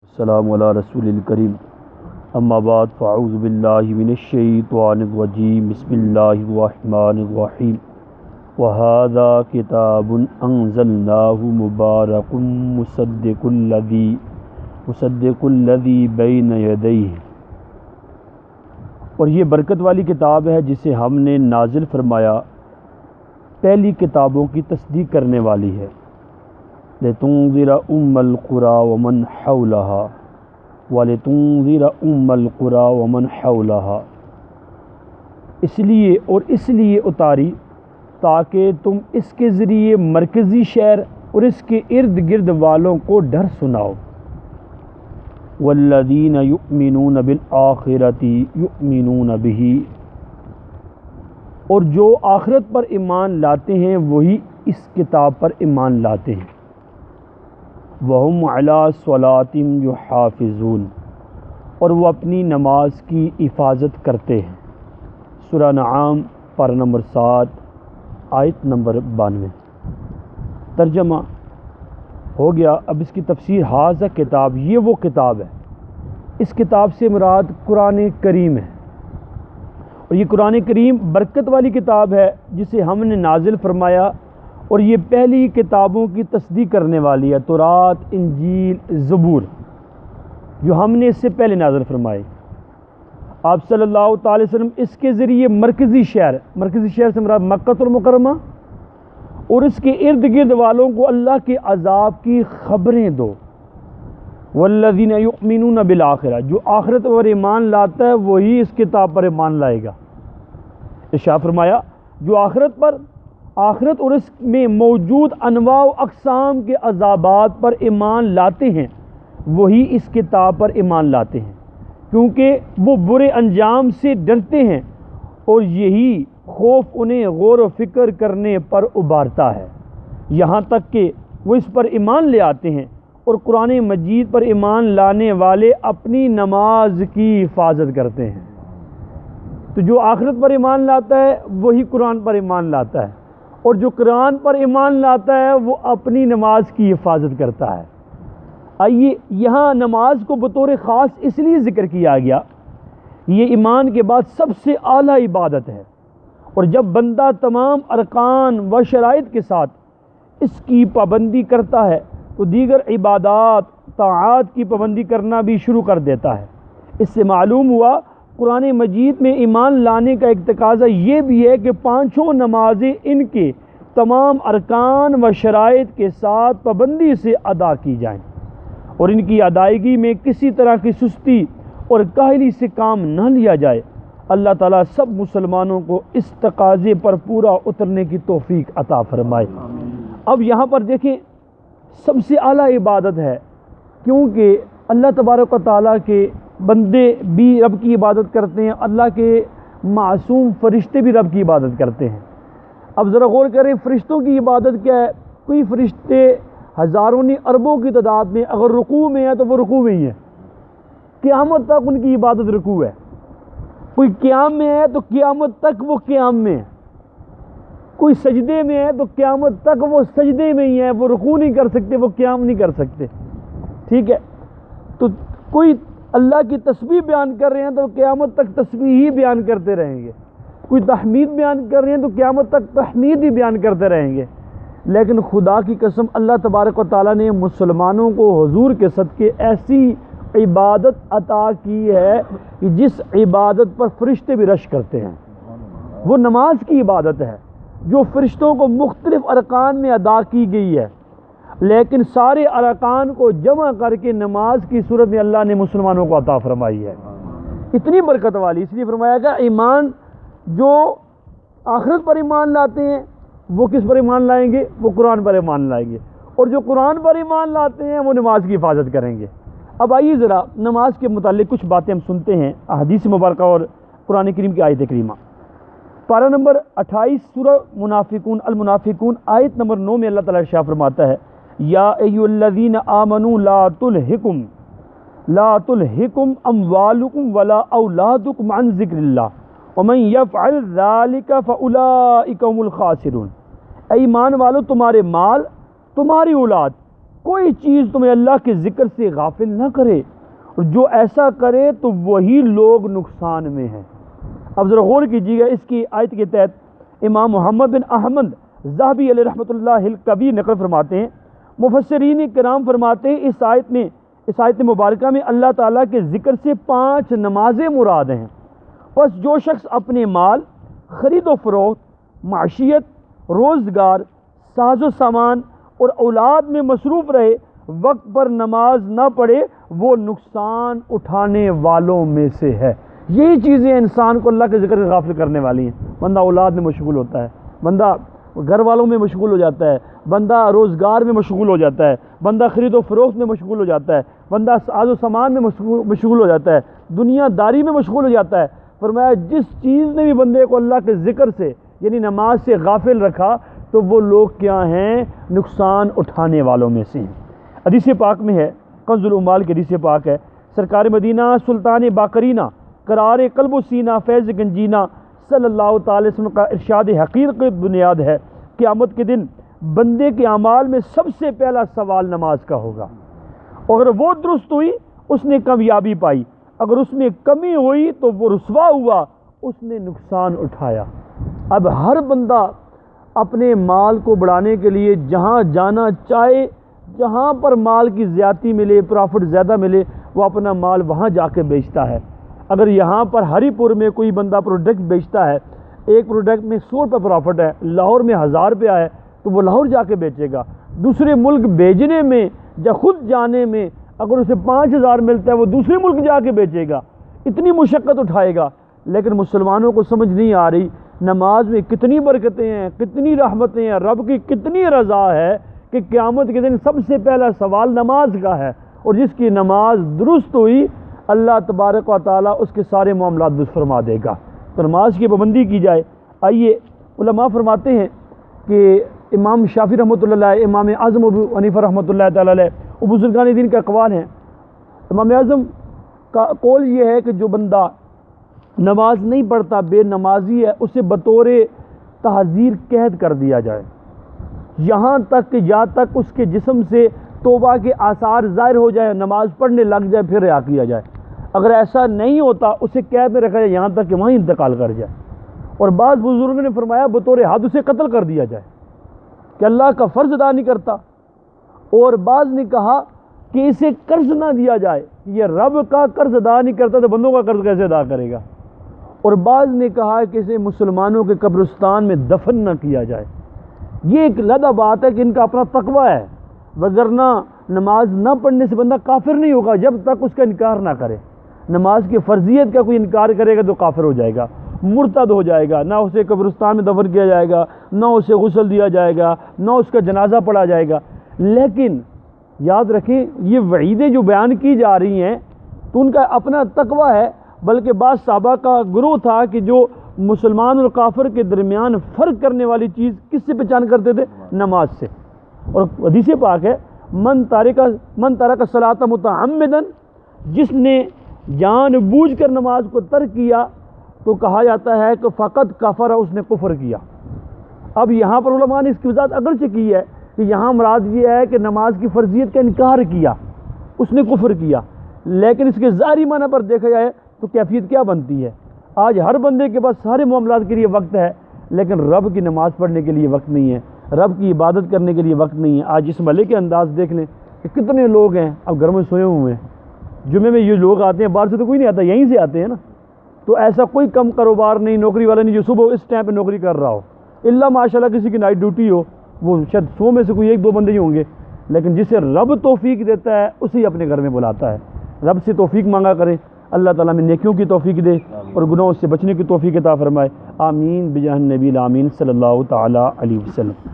السلام علی رسول الکریم اما بعد فاعوذ باللہ من الشیطان الرجیم بسم اللہ الرحمن الرحیم وہذا کتاب انزلناہ مبارک مصدق الذی بین یدیہ، اور یہ برکت والی کتاب ہے جسے ہم نے نازل فرمایا، پہلی کتابوں کی تصدیق کرنے والی ہے۔ لِتُنذِرَ أُمَّ الْقُرَى وَمَنْ حَوْلَهَا وَلِتُنذِرَ أُمَّ الْقُرَى وَمَنْ حَوْلَهَا، اس لیے اتاری تاکہ تم اس کے ذریعے مرکزی شہر اور اس کے ارد گرد والوں کو ڈر سناؤ۔ وَالَّذِينَ يُؤْمِنُونَ بِالْآخِرَةِ يُؤْمِنُونَ بِهِ، اور جو آخرت پر ایمان لاتے ہیں وہی اس کتاب پر ایمان لاتے ہیں۔ وَهُمْ عَلَىٰ صَلَاتِهِمْ يُحَافِظُونَ، اور وہ اپنی نماز کی حفاظت کرتے ہیں۔ سورہ انعام پارہ نمبر 7 آیت نمبر 92۔ ترجمہ ہو گیا۔ اب اس کی تفسیر۔ ھذا کتاب، یہ وہ کتاب ہے، اس کتاب سے مراد قرآن کریم ہے، اور یہ قرآن کریم برکت والی کتاب ہے جسے ہم نے نازل فرمایا، اور یہ پہلی کتابوں کی تصدیق کرنے والی ہے، تورات، انجیل، زبور، جو ہم نے اس سے پہلے نازل فرمائے۔ آپ صلی اللہ تعالی وسلم اس کے ذریعے مرکزی شہر سے مراد مکہ المکرمہ اور اس کے ارد گرد والوں کو اللہ کے عذاب کی خبریں دو۔ والذین یؤمنون بالآخرہ، جو آخرت پر ایمان لاتا ہے وہی اس کتاب پر ایمان لائے گا۔ ارشاد فرمایا جو آخرت اور اس میں موجود انواع و اقسام کے عذابات پر ایمان لاتے ہیں وہی اس کتاب پر ایمان لاتے ہیں، کیونکہ وہ برے انجام سے ڈرتے ہیں اور یہی خوف انہیں غور و فکر کرنے پر ابھارتا ہے، یہاں تک کہ وہ اس پر ایمان لے آتے ہیں۔ اور قرآن مجید پر ایمان لانے والے اپنی نماز کی حفاظت کرتے ہیں۔ تو جو آخرت پر ایمان لاتا ہے وہی قرآن پر ایمان لاتا ہے، اور جو قرآن پر ایمان لاتا ہے وہ اپنی نماز کی حفاظت کرتا ہے۔ آئیے یہاں نماز کو بطور خاص اس لیے ذکر کیا گیا، یہ ایمان کے بعد سب سے اعلیٰ عبادت ہے، اور جب بندہ تمام ارکان و شرائط کے ساتھ اس کی پابندی کرتا ہے تو دیگر عبادات طاعات کی پابندی کرنا بھی شروع کر دیتا ہے۔ اس سے معلوم ہوا قرآن مجید میں ایمان لانے کا ایک تقاضا یہ بھی ہے کہ پانچوں نمازیں ان کے تمام ارکان و شرائط کے ساتھ پابندی سے ادا کی جائیں، اور ان کی ادائیگی میں کسی طرح کی سستی اور کاہلی سے کام نہ لیا جائے۔ اللہ تعالیٰ سب مسلمانوں کو اس تقاضے پر پورا اترنے کی توفیق عطا فرمائے۔ اب یہاں پر دیکھیں سب سے اعلیٰ عبادت ہے، کیونکہ اللہ تبارک و تعالیٰ کے بندے بھی رب کی عبادت کرتے ہیں، اللہ کے معصوم فرشتے بھی رب کی عبادت کرتے ہیں۔ اب ذرا غور کریں فرشتوں کی عبادت کیا ہے؟ کوئی فرشتے ہزاروں اربوں کی تعداد میں اگر رکوع میں ہے تو وہ رکوع میں ہی ہے، قیامت تک ان کی عبادت رکوع ہے۔ کوئی قیام میں ہے تو قیامت تک وہ قیام میں ہے، کوئی سجدے میں ہے تو قیامت تک وہ سجدے میں ہی ہے، وہ رکوع نہیں کر سکتے، وہ قیام نہیں کر سکتے۔ ٹھیک ہے، تو کوئی اللہ کی تسبیح بیان کر رہے ہیں تو قیامت تک تسبیح ہی بیان کرتے رہیں گے، کوئی تحمید بیان کر رہے ہیں تو قیامت تک تحمید ہی بیان کرتے رہیں گے۔ لیکن خدا کی قسم اللہ تبارک و تعالیٰ نے مسلمانوں کو حضور کے صدقے ایسی عبادت عطا کی ہے کہ جس عبادت پر فرشتے بھی رش کرتے ہیں، وہ نماز کی عبادت ہے جو فرشتوں کو مختلف ارکان میں ادا کی گئی ہے، لیکن سارے ارکان کو جمع کر کے نماز کی صورت میں اللہ نے مسلمانوں کو عطا فرمائی ہے، اتنی برکت والی۔ اس لیے فرمایا کہ ایمان جو آخرت پر ایمان لاتے ہیں وہ کس پر ایمان لائیں گے؟ وہ قرآن پر ایمان لائیں گے، اور جو قرآن پر ایمان لاتے ہیں وہ نماز کی حفاظت کریں گے۔ اب آئیے ذرا نماز کے متعلق کچھ باتیں ہم سنتے ہیں احادیث مبارکہ اور قرآن کریم کی آیت کریمہ۔ پارہ نمبر 28 سورہ المنافقون آیت نمبر 9 میں اللہ تعالیٰ ارشاد فرماتا ہے یا ایھا الذین آمنوا لا تلہکم اموالکم ولا اولادکم عن ذکر اللہ ومن یفعل ذلک فاولئک هم الخاسرون۔ اے ایمان والو، تمہارے مال، تمہاری اولاد کوئی چیز تمہیں اللہ کے ذکر سے غافل نہ کرے، اور جو ایسا کرے تو وہی لوگ نقصان میں ہیں۔ اب ذرا غور کیجیے گا، اس کی آیت کے تحت امام محمد بن احمد ذہبی علیہ رحمۃ اللہ الکبیر نقل فرماتے ہیں، مفسرین کرام فرماتے ہیں اس آیت مبارکہ میں اللہ تعالیٰ کے ذکر سے 5 نمازیں مراد ہیں۔ بس جو شخص اپنے مال، خرید و فروخت، معیشت، روزگار، ساز و سامان اور اولاد میں مصروف رہے، وقت پر نماز نہ پڑھے، وہ نقصان اٹھانے والوں میں سے ہے۔ یہی چیزیں انسان کو اللہ کے ذکر سے غافل کرنے والی ہیں۔ بندہ اولاد میں مشغول ہوتا ہے، بندہ گھر والوں میں مشغول ہو جاتا ہے، بندہ روزگار میں مشغول ہو جاتا ہے، بندہ خرید و فروخت میں مشغول ہو جاتا ہے، بندہ ساز و سامان میں مشغول ہو جاتا ہے، دنیا داری میں مشغول ہو جاتا ہے۔ فرمایا جس چیز نے بھی بندے کو اللہ کے ذکر سے یعنی نماز سے غافل رکھا تو وہ لوگ کیا ہیں؟ نقصان اٹھانے والوں میں سے ہیں۔ حدیث پاک میں ہے، کنز العمال کی حدیث پاک ہے، سرکار مدینہ سلطان باقرینہ قرار قلب و سینہ فیض گنجینہ صلی اللہ تعالی وسلم کا ارشاد حقیقت بنیاد ہے، قیامت کے دن بندے کے اعمال میں سب سے پہلا سوال نماز کا ہوگا، اگر وہ درست ہوئی اس نے کامیابی پائی، اگر اس میں کمی ہوئی تو وہ رسوا ہوا، اس نے نقصان اٹھایا۔ اب ہر بندہ اپنے مال کو بڑھانے کے لیے جہاں جانا چاہے، جہاں پر مال کی زیادتی ملے، پرافٹ زیادہ ملے، وہ اپنا مال وہاں جا کے بیچتا ہے۔ اگر یہاں پر ہری پور میں کوئی بندہ پروڈکٹ بیچتا ہے، ایک پروڈکٹ میں 100 روپے پرافٹ ہے، لاہور میں 1000 روپیہ ہے، تو وہ لاہور جا کے بیچے گا۔ دوسرے ملک بھیجنے میں یا خود جانے میں اگر اسے 5000 ملتا ہے، وہ دوسرے ملک جا کے بیچے گا، اتنی مشقت اٹھائے گا۔ لیکن مسلمانوں کو سمجھ نہیں آ رہی نماز میں کتنی برکتیں ہیں، کتنی رحمتیں ہیں، رب کی کتنی رضا ہے کہ قیامت کے دن سب سے پہلا سوال نماز کا ہے، اور جس کی نماز درست ہوئی اللہ تبارک و تعالیٰ اس کے سارے معاملات درست فرما دے گا۔ تو نماز کی پابندی کی جائے۔ آئیے علماء فرماتے ہیں کہ امام شافعی رحمۃ اللہ علیہ، امام اعظم ابو حنیفہ رحمۃ اللہ تعالیٰ علیہ، وہ بزرگان دین کا اقوال ہیں۔ امام اعظم کا قول یہ ہے کہ جو بندہ نماز نہیں پڑھتا، بے نمازی ہے، اسے بطور تعزیر قید کر دیا جائے، یہاں تک کہ یا تک اس کے جسم سے توبہ کے آثار ظاہر ہو جائے، نماز پڑھنے لگ جائے، پھر رہا کیا جائے۔ اگر ایسا نہیں ہوتا اسے قید میں رکھا جائے یہاں تک کہ وہیں انتقال کر جائے۔ اور بعض بزرگوں نے فرمایا بطور حد اسے قتل کر دیا جائے کہ اللہ کا فرض ادا نہیں کرتا۔ اور بعض نے کہا کہ اسے قرض نہ دیا جائے، یہ رب کا قرض ادا نہیں کرتا تو بندوں کا قرض کیسے ادا کرے گا۔ اور بعض نے کہا کہ اسے مسلمانوں کے قبرستان میں دفن نہ کیا جائے۔ یہ ایک علیحدہ بات ہے کہ ان کا اپنا تقوی ہے، وگرنہ نماز نہ پڑھنے سے بندہ کافر نہیں ہوگا جب تک اس کا انکار نہ کرے۔ نماز کی فرضیت کا کوئی انکار کرے گا تو کافر ہو جائے گا، مرتد ہو جائے گا، نہ اسے قبرستان میں دفن کیا جائے گا، نہ اسے غسل دیا جائے گا، نہ اس کا جنازہ پڑھا جائے گا۔ لیکن یاد رکھیں یہ وعیدیں جو بیان کی جا رہی ہیں تو ان کا اپنا تقوی ہے، بلکہ بعض صحابہ کا گروہ تھا کہ جو مسلمان اور کافر کے درمیان فرق کرنے والی چیز کس سے پہچان کرتے تھے؟ نماز سے۔ اور حدیث پاک ہے من ترک الصلاۃ متعمدا، جس نے جان بوجھ کر نماز کو ترک کیا تو کہا جاتا ہے کہ فقط کفر، اس نے کفر کیا۔ اب یہاں پر علماء نے اس کی وضاحت اگرچہ کی ہے کہ یہاں مراد یہ ہے کہ نماز کی فرضیت کا انکار کیا، اس نے کفر کیا، لیکن اس کے ظاہری معنی پر دیکھا جائے تو کیفیت کیا بنتی ہے؟ آج ہر بندے کے پاس سارے معاملات کے لیے وقت ہے، لیکن رب کی نماز پڑھنے کے لیے وقت نہیں ہے، رب کی عبادت کرنے کے لیے وقت نہیں ہے۔ آج اس محلے کے انداز دیکھ لیں کہ کتنے لوگ ہیں اب گھر میں سوئے ہوئے ہیں، جمعے میں یہ لوگ آتے ہیں، باہر سے تو کوئی نہیں آتا، یہیں سے آتے ہیں نا۔ تو ایسا کوئی کم کاروبار نہیں، نوکری والا نہیں جو صبح اس ٹائم پہ نوکری کر رہا ہو، اللہ ماشاءاللہ کسی کی نائٹ ڈیوٹی ہو، وہ شاید 100 میں سے کوئی 1-2 بندے ہی ہوں گے، لیکن جسے رب توفیق دیتا ہے اسی اپنے گھر میں بلاتا ہے۔ رب سے توفیق مانگا کریں، اللہ تعالیٰ میں نیکیوں کی توفیق دے اور گناہوں سے بچنے کی توفیق عطا فرمائے۔ آمین بجاہ النبی الامین صلی اللہ تعالی علیہ وسلم۔